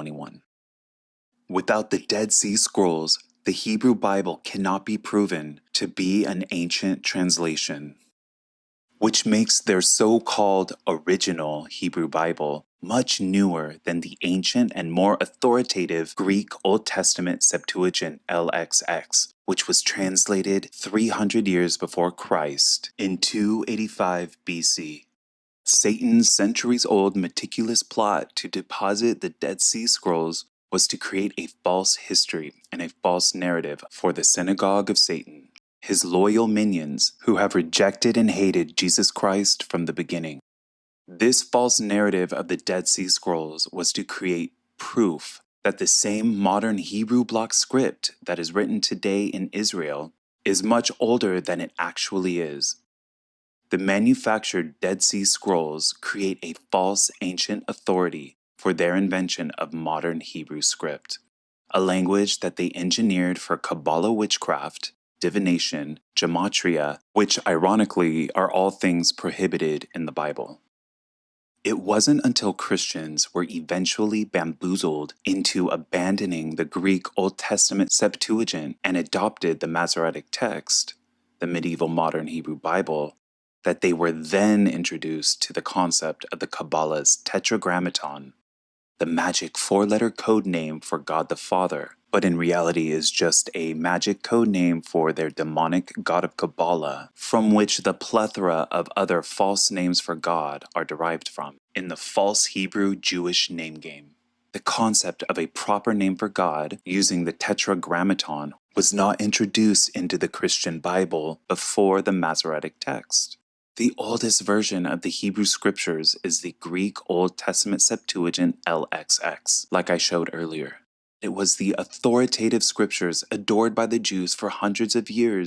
21. Without the Dead Sea Scrolls, the Hebrew Bible cannot be proven to be an ancient translation, which makes their so-called original Hebrew Bible much newer than the ancient and more authoritative Greek Old Testament Septuagint LXX, which was translated 300 years before Christ in 285 BC. Satan's centuries-old meticulous plot to deposit the Dead Sea Scrolls was to create a false history and a false narrative for the synagogue of Satan, his loyal minions who have rejected and hated Jesus Christ from the beginning. This false narrative of the Dead Sea Scrolls was to create proof that the same modern Hebrew block script that is written today in Israel is much older than it actually is. The manufactured Dead Sea Scrolls create a false ancient authority for their invention of modern Hebrew script, a language that they engineered for Kabbalah witchcraft, divination, gematria, which ironically are all things prohibited in the Bible. It wasn't until Christians were eventually bamboozled into abandoning the Greek Old Testament Septuagint and adopted the Masoretic Text, the medieval modern Hebrew Bible, that they were then introduced to the concept of the Kabbalah's Tetragrammaton, the magic four-letter code name for God the Father, but in reality is just a magic code name for their demonic god of Kabbalah, from which the plethora of other false names for God are derived from, in the false Hebrew Jewish name game. The concept of a proper name for God using the Tetragrammaton was not introduced into the Christian Bible before the Masoretic Text. The oldest version of the Hebrew Scriptures is the Greek Old Testament Septuagint LXX, like I showed earlier. It was the authoritative scriptures adored by the Jews for hundreds of years